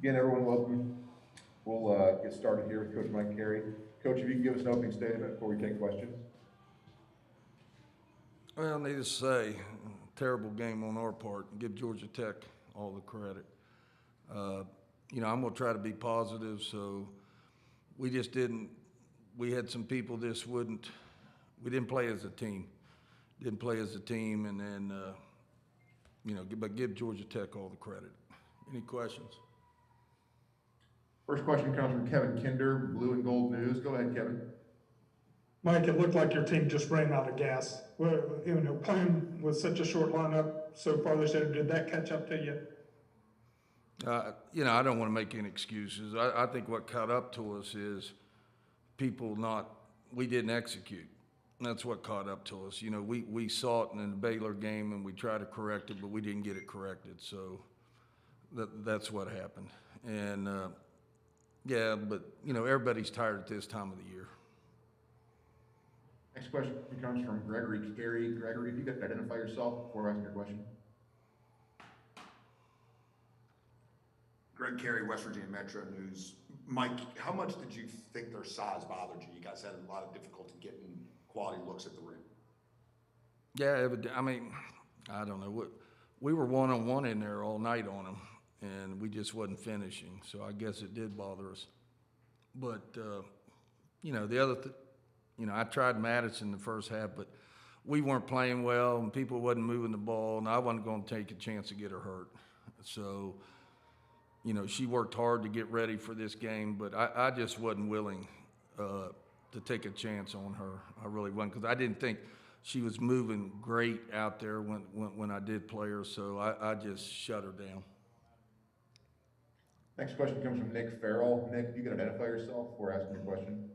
Again, everyone, welcome. We'll get started here with Coach Mike Carey. Coach, if you can give us an opening statement before we take questions. Well, needless to say, terrible game on our part. Give Georgia Tech all the credit. Uh, I'm going to try to be positive. So we just didn't. We had some people just wouldn't. We didn't play as a team. Didn't play as a team, and then but give Georgia Tech all the credit. Any questions? First question comes from Kevin Kinder, Blue and Gold News. Go ahead, Kevin. Mike, it looked like your team just ran out of gas. Well, playing with such a short lineup so far this year, did that catch up to you? I don't want to make any excuses. I think what caught up to us is we didn't execute. That's what caught up to us. We saw it in the Baylor game and we tried to correct it, but we didn't get it corrected. So that's what happened. And but everybody's tired at this time of the year. Next question comes from Gregory Carey. Gregory, if you could identify yourself before asking your question. Greg Carey, West Virginia Metro News. Mike, how much did you think their size bothered you? You guys had a lot of difficulty getting quality looks at the rim. Yeah, I don't know. We were one-on-one in there all night on them, and we just wasn't finishing. So I guess it did bother us. But, the other I tried Madison the first half, but we weren't playing well, and people wasn't moving the ball, and I wasn't going to take a chance to get her hurt. So, she worked hard to get ready for this game, but I just wasn't willing to take a chance on her. I really wasn't, because I didn't think she was moving great out there when I did play her, so I just shut her down. Next question comes from Nick Farrell. Nick, you can identify yourself before asking your question.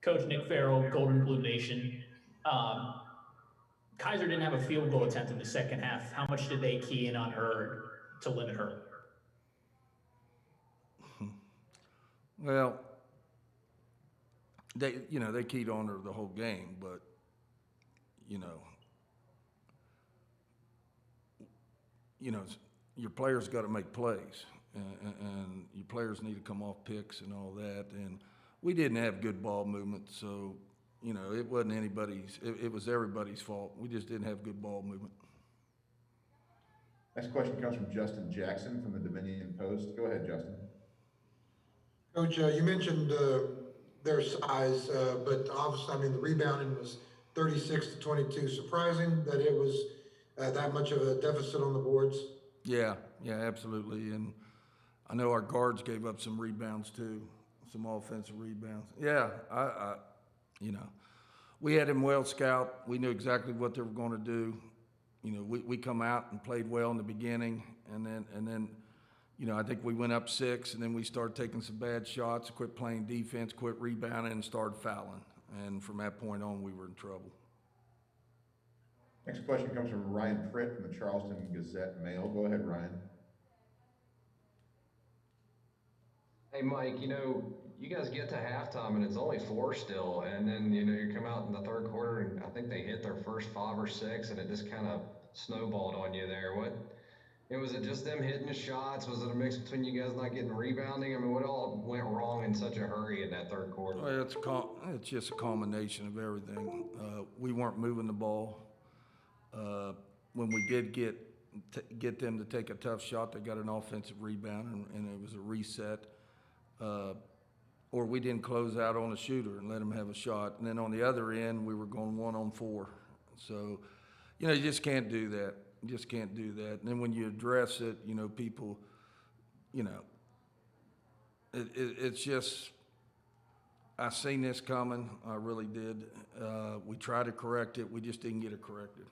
Coach Nick Farrell, Golden Blue Nation. Kaiser didn't have a field goal attempt in the second half. How much did they key in on her to limit her? Well, they keyed on her the whole game, but your players got to make plays, and your players need to come off picks and all that. And we didn't have good ball movement, so it wasn't anybody's. It was everybody's fault. We just didn't have good ball movement. Next question comes from Justin Jackson from the Dominion Post. Go ahead, Justin. Coach, you mentioned their size, but obviously, the rebounding was 36 to 22. Surprising that it was that much of a deficit on the boards. Yeah, absolutely. And I know our guards gave up some rebounds too, some offensive rebounds. Yeah, we had him well scout. We knew exactly what they were going to do. We come out and played well in the beginning, and then. I think we went up 6, and then we started taking some bad shots, quit playing defense, quit rebounding, and started fouling. And from that point on, we were in trouble. Next question comes from Ryan Pritt from the Charleston Gazette-Mail. Go ahead, Ryan. Hey, Mike, you guys get to halftime, and it's only 4 still. And then, you come out in the third quarter, and I think they hit their first 5 or 6, and it just kind of snowballed on you there. Was it just them hitting the shots? Was it a mix between you guys not getting rebounding? What all went wrong in such a hurry in that third quarter? Well, it's just a combination of everything. We weren't moving the ball. When we did get them to take a tough shot, they got an offensive rebound, and it was a reset. Or we didn't close out on a shooter and let them have a shot. And then on the other end, we were going 1-on-4. So, you just can't do that. You just can't do that. And then when you address it, people, it's just, I seen this coming. I really did. We tried to correct it. We just didn't get it corrected.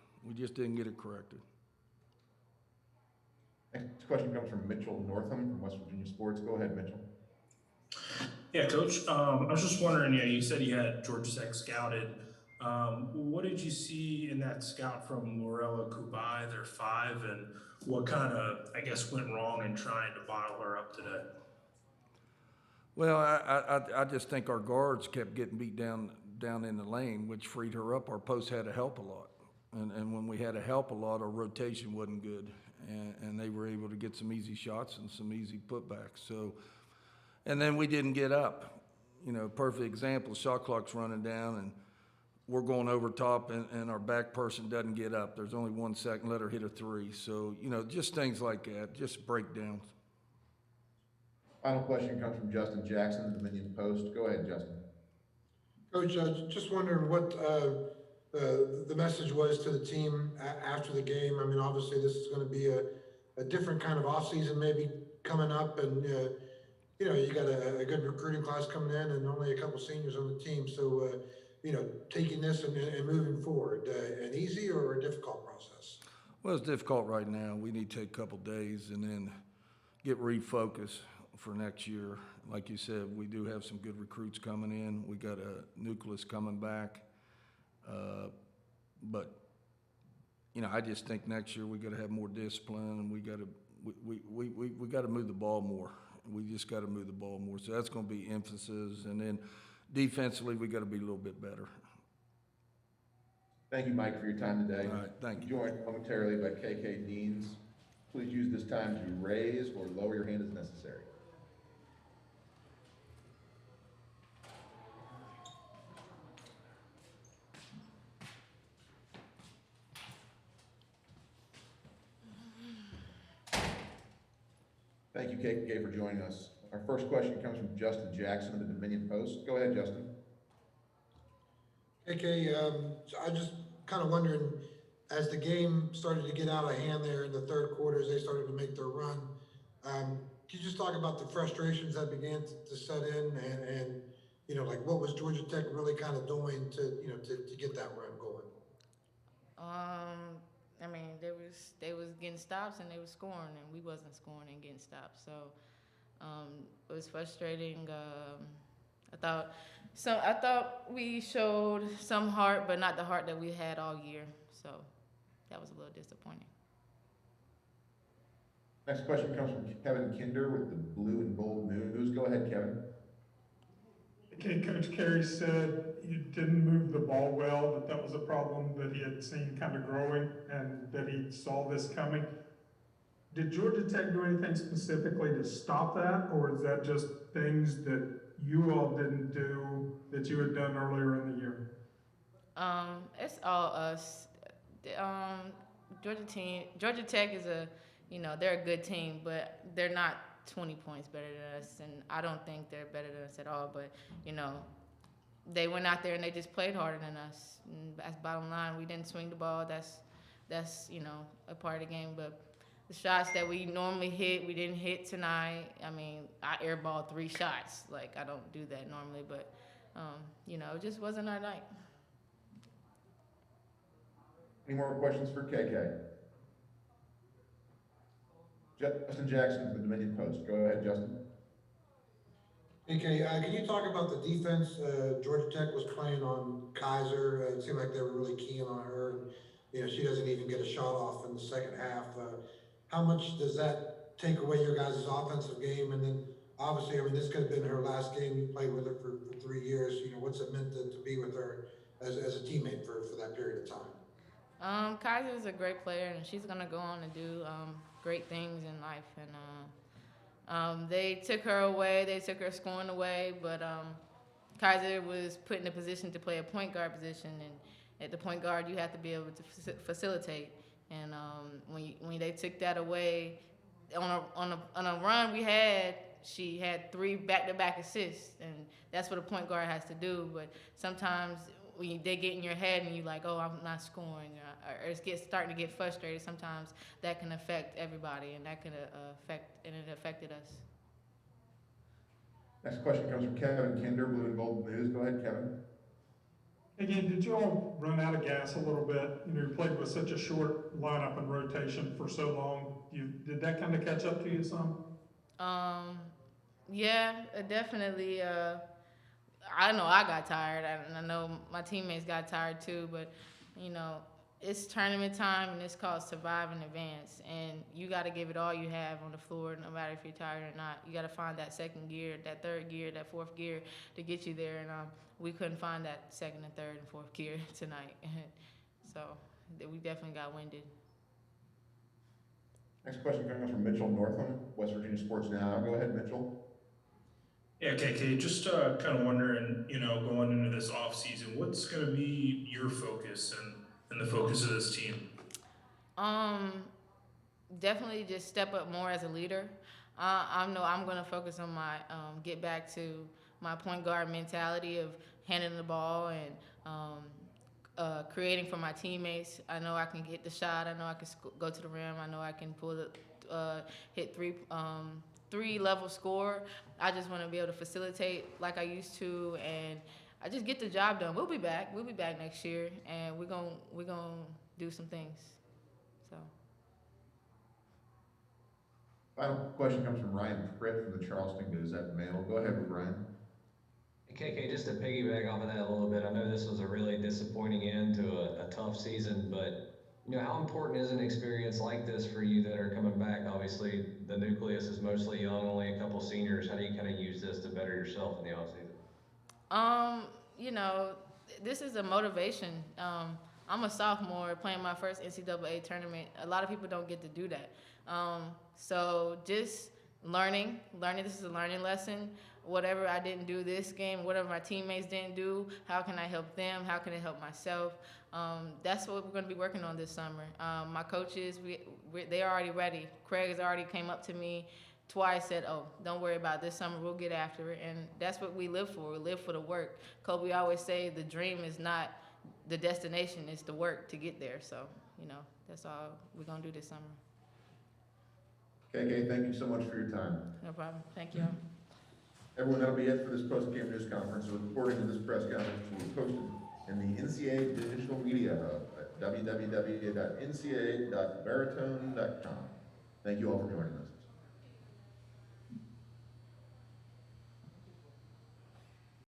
Next question comes from Mitchell Northam from West Virginia Sports. Go ahead, Mitchell. Yeah, Coach. I was just wondering, you said you had Georgia Tech scouted. What did you see in that scout from Lorella Kubai, their 5, and what kind of, went wrong in trying to bottle her up today? Well, I just think our guards kept getting beat down in the lane, which freed her up. Our post had to help a lot. And when we had to help a lot, our rotation wasn't good. and they were able to get some easy shots and some easy putbacks. So, and then we didn't get up. You know, perfect example, shot clock's running down, and we're going over top, and our back person doesn't get up. There's only 1 second, let her hit a three. So, you know, just things like that, just breakdowns. Final question comes from Justin Jackson, Dominion Post. Go ahead, Justin. Coach, just wondering what the message was to the team after the game. I mean, obviously, this is going to be a different kind of offseason maybe coming up, and you know, you got a good recruiting class coming in and only a couple seniors on the team. So, you know, taking this and moving forward, an easy or a difficult process? Well, it's difficult right now. We need to take a couple days and then get refocused for next year. Like you said, we do have some good recruits coming in. We got a nucleus coming back. But, you know, I just think next year we got to have more discipline, and we got to move the ball more. We just got to move the ball more. So that's going to be emphasis. And then defensively, we got to be a little bit better. Thank you, Mike, for your time today. All right, thank you. Joined momentarily by KK Deans. Please use this time to raise or lower your hand as necessary. Thank you, KK, for joining us. Our first question comes from Justin Jackson of the Dominion Post. Go ahead, Justin. KK, I just kind of wondering, as the game started to get out of hand there in the third quarter, as they started to make their run, can you just talk about the frustrations that began to set in, and you know, like what was Georgia Tech really kind of doing to, you know, to get that run going? I mean, they was getting stops and they was scoring, and we wasn't scoring and getting stops. So it was frustrating. I thought we showed some heart, but not the heart that we had all year. So that was a little disappointing. Next question comes from Kevin Kinder with the Blue and Gold News. Go ahead, Kevin. Okay, Coach Carey said you didn't move the ball well, that was a problem that he had seen kind of growing and that he saw this coming. Did Georgia Tech do anything specifically to stop that, or is that just things that you all didn't do that you had done earlier in the year? It's all us. Georgia Tech is they're a good team, but they're not 20 points better than us, and I don't think they're better than us at all. But you know, they went out there and they just played harder than us. And that's bottom line. We didn't swing the ball. That's you know, a part of the game. But the shots that we normally hit, we didn't hit tonight. I mean, I airballed 3 shots. Like, I don't do that normally, but you know, it just wasn't our night. Any more questions for KK? Justin Jackson of the Dominion Post. Go ahead, Justin. Okay, can you talk about the defense? Georgia Tech was playing on Kaiser. It seemed like they were really keen on her. And, you know, she doesn't even get a shot off in the second half. How much does that take away your guys' offensive game? And then, obviously, I mean, this could have been her last game. You played with her for 3 years. You know, what's it meant to be with her as a teammate for that period of time? Kaiser is a great player, and she's gonna go on and do great things in life. And they took her away. They took her scoring away, but Kaiser was put in a position to play a point guard position, and at the point guard, you have to be able to facilitate. And when they took that away, on a run we had, she had 3 back-to-back assists, and that's what a point guard has to do. But sometimes when they get in your head and you're like, oh, I'm not scoring, or it's starting to get frustrated, sometimes that can affect everybody, and that can it affected us. Next question comes from Kevin Kinder, Blue and Gold News. Go ahead, Kevin. Again, did you all run out of gas a little bit? You know, you played with such a short lineup and rotation for so long. Did that kind of catch up to you some? Yeah, definitely. I know I got tired, and I know my teammates got tired too, but you know, it's tournament time, and it's called survive in advance, and you got to give it all you have on the floor, no matter if you're tired or not. You got to find that second gear, that third gear, that fourth gear to get you there, and we couldn't find that second and third and fourth gear tonight. So we definitely got winded. Next question comes from Mitchell Northam, West Virginia Sports Now. Go ahead, Mitchell. Yeah, KK, just kind of wondering, going into this off season, what's going to be your focus and the focus of this team? Definitely just step up more as a leader. I know I'm going to focus on my get back to my point guard mentality of handling the ball and creating for my teammates. I know I can get the shot. I know I can go to the rim. I know I can pull the hit three level score. I just want to be able to facilitate like I used to, and I just get the job done. We'll be back. We'll be back next year, and we're gonna do some things. So. Final question comes from Ryan Pritt from the Charleston Gazette-Mail. Go ahead, Ryan. KK, just to piggyback off of that a little bit, I know this was a really disappointing end to a tough season, but how important is an experience like this for you that are coming back? Obviously, the nucleus is mostly young, only a couple seniors. How do you kind of use this to better yourself in the offseason? This is a motivation. I'm a sophomore playing my first NCAA tournament. A lot of people don't get to do that. So just learning, this is a learning lesson. Whatever I didn't do this game, whatever my teammates didn't do, how can I help them? How can I help myself? That's what we're going to be working on this summer. My coaches, they're already ready. Craig has already came up to me twice, said, "Oh, don't worry about it. This summer. We'll get after it." And that's what we live for. We live for the work. Kobe always say the dream is not the destination; it's the work to get there. So, that's all we're going to do this summer. KK, thank you so much for your time. No problem. Thank you. Everyone, that'll be it for this post-game news conference. The recording of this press conference will be posted in the NCAA Digital Media Hub at www.ncaa.veritone.com. Thank you all for joining us.